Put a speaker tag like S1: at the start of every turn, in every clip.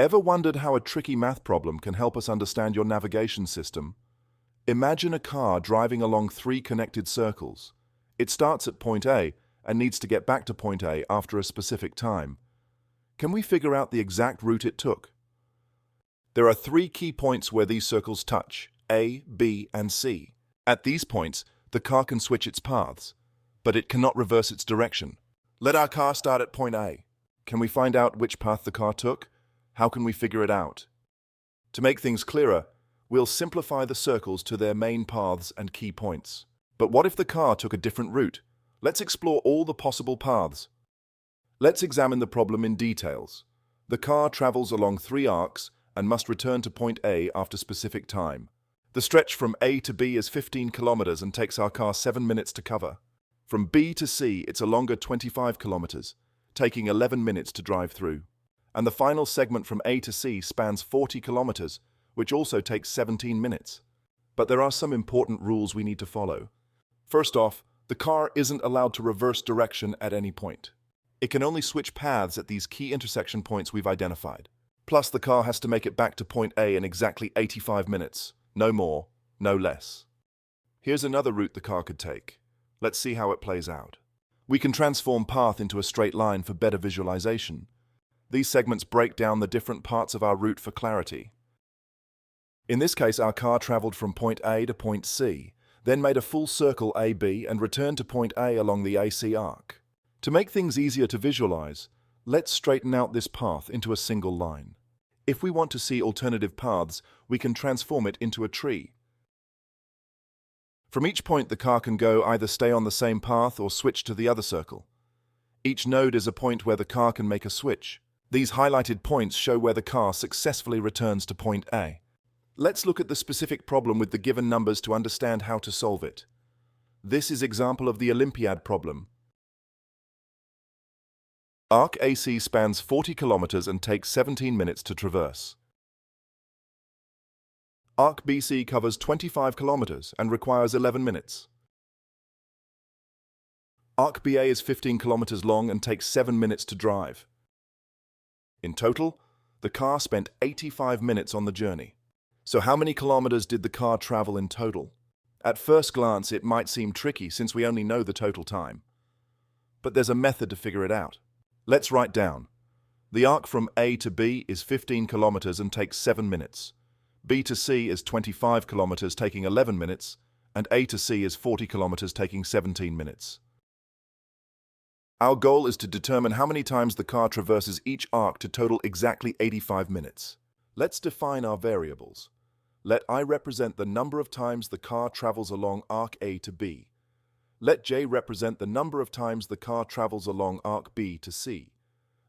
S1: Ever wondered how a tricky math problem can help us understand your navigation system? Imagine a car driving along 3 connected circles. It starts at point A and needs to get back to point A after a specific time. Can we figure out the exact route it took? There are 3 key points where these circles touch, A, B, and C. At these points, the car can switch its paths, but it cannot reverse its direction. Let our car start at point A. Can we find out which path the car took? How can we figure it out? To make things clearer, we'll simplify the circles to their main paths and key points. But what if the car took a different route? Let's explore all the possible paths. Let's examine the problem in details. The car travels along 3 arcs and must return to point A after specific time. The stretch from A to B is 15 kilometers and takes our car 7 minutes to cover. From B to C, it's a longer 25 kilometers, taking 11 minutes to drive through. And the final segment from A to C spans 40 kilometers, which also takes 17 minutes. But there are some important rules we need to follow. First off, the car isn't allowed to reverse direction at any point. It can only switch paths at these key intersection points we've identified. Plus, the car has to make it back to point A in exactly 85 minutes. No more, no less. Here's another route the car could take. Let's see how it plays out. We can transform path into a straight line for better visualization. These segments break down the different parts of our route for clarity. In this case, our car traveled from point A to point C, then made a full circle AB and returned to point A along the AC arc. To make things easier to visualize, let's straighten out this path into a single line. If we want to see alternative paths, we can transform it into a tree. From each point, the car can go either stay on the same path or switch to the other circle. Each node is a point where the car can make a switch. These highlighted points show where the car successfully returns to point A. Let's look at the specific problem with the given numbers to understand how to solve it. This is example of the Olympiad problem. Arc AC spans 40 kilometers and takes 17 minutes to traverse. Arc BC covers 25 kilometers and requires 11 minutes. Arc BA is 15 kilometers long and takes 7 minutes to drive. In total, the car spent 85 minutes on the journey. So how many kilometers did the car travel in total? At first glance, it might seem tricky since we only know the total time. But there's a method to figure it out. Let's write down. The arc from A to B is 15 kilometers and takes 7 minutes. B to C is 25 kilometers taking 11 minutes, and A to C is 40 kilometers taking 17 minutes. Our goal is to determine how many times the car traverses each arc to total exactly 85 minutes. Let's define our variables. Let I represent the number of times the car travels along arc A to B. Let J represent the number of times the car travels along arc B to C.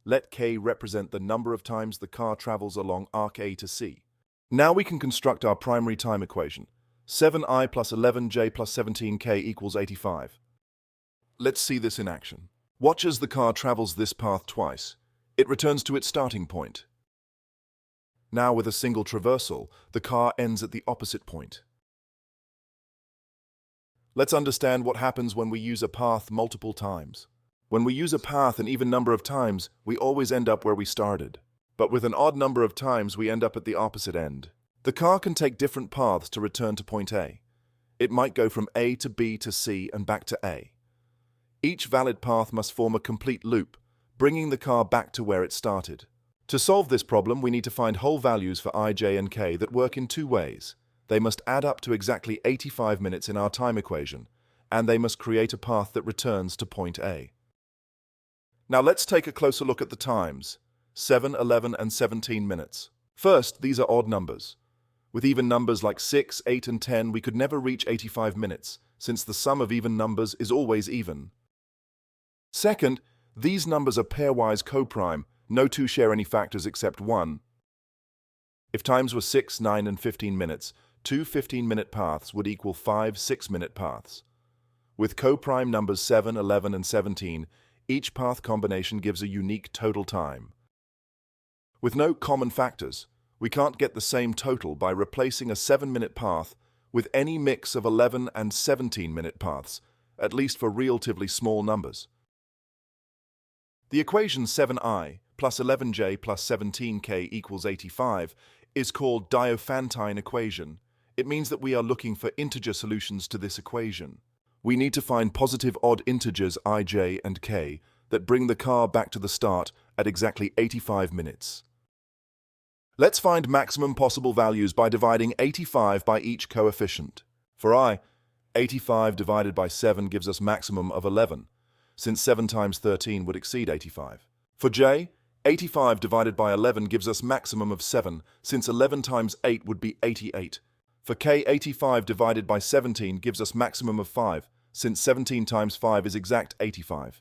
S1: Let K represent the number of times the car travels along arc A to C. Now we can construct our primary time equation. 7I plus 11J plus 17K equals 85. Let's see this in action. Watch as the car travels this path twice. It returns to its starting point. Now with a single traversal, the car ends at the opposite point. Let's understand what happens when we use a path multiple times. When we use a path an even number of times, we always end up where we started. But with an odd number of times, we end up at the opposite end. The car can take different paths to return to point A. It might go from A to B to C and back to A. Each valid path must form a complete loop, bringing the car back to where it started. To solve this problem, we need to find whole values for I, J, and K that work in 2 ways. They must add up to exactly 85 minutes in our time equation, and they must create a path that returns to point A. Now let's take a closer look at the times. 7, 11, and 17 minutes. First, these are odd numbers. With even numbers like 6, 8, and 10, we could never reach 85 minutes, since the sum of even numbers is always even. Second, these numbers are pairwise coprime. No 2 share any factors except 1. If times were 6, 9, and 15 minutes, 2 15-minute paths would equal 5 6-minute paths. With coprime numbers 7, 11, and 17, each path combination gives a unique total time. With no common factors, we can't get the same total by replacing a 7-minute path with any mix of 11 and 17-minute paths, at least for relatively small numbers. The equation 7i plus 11j plus 17k equals 85 is called Diophantine equation. It means that we are looking for integer solutions to this equation. We need to find positive odd integers ij and k that bring the car back to the start at exactly 85 minutes. Let's find maximum possible values by dividing 85 by each coefficient. For I, 85 divided by 7 gives us maximum of 11, since 7 times 13 would exceed 85. For j, 85 divided by 11 gives us maximum of 7, since 11 times 8 would be 88. For k, 85 divided by 17 gives us maximum of 5, since 17 times 5 is exact 85.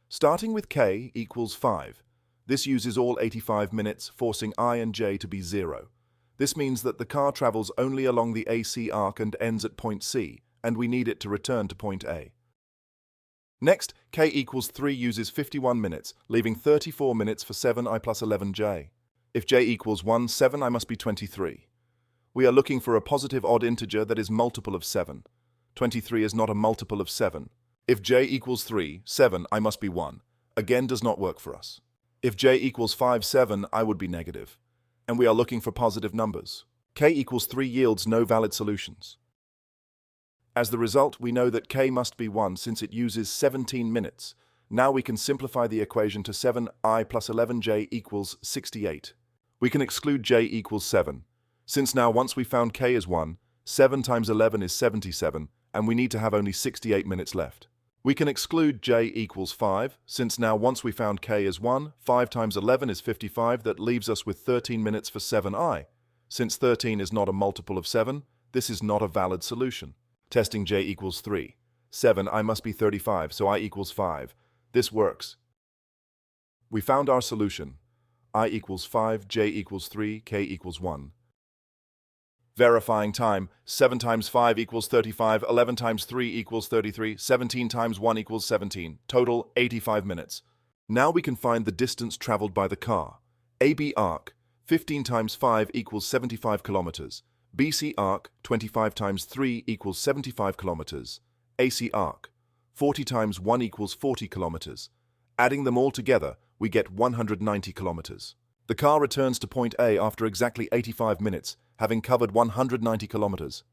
S1: Starting with k equals 5. This uses all 85 minutes, forcing I and j to be 0. This means that the car travels only along the AC arc and ends at point C, and we need it to return to point A. Next, k equals 3 uses 51 minutes, leaving 34 minutes for 7i plus 11j. If j equals 1, 7i must be 23. We are looking for a positive odd integer that is multiple of 7. 23 is not a multiple of 7. If j equals 3, 7i must be 1. Again does not work for us. If j equals 5, 7i would be negative. And we are looking for positive numbers. K equals 3 yields no valid solutions. As the result, we know that k must be 1 since it uses 17 minutes. Now we can simplify the equation to 7i plus 11j equals 68. We can exclude j equals 7. Since now once we found k is 1, 7 times 11 is 77, and we need to have only 68 minutes left. We can exclude j equals 5, since now once we found k is 1, 5 times 11 is 55, that leaves us with 13 minutes for 7i. Since 13 is not a multiple of 7, this is not a valid solution. Testing j equals 3. 7i must be 35, so I equals 5. This works. We found our solution. I equals 5, j equals 3, k equals 1. Verifying time, 7 times 5 equals 35, 11 times 3 equals 33, 17 times 1 equals 17, total 85 minutes. Now we can find the distance traveled by the car. AB arc, 15 times 5 equals 75 kilometers. BC arc, 25 times 3 equals 75 kilometers. AC arc, 40 times 1 equals 40 kilometers. Adding them all together, we get 190 kilometers. The car returns to point A after exactly 85 minutes, having covered 190 kilometers.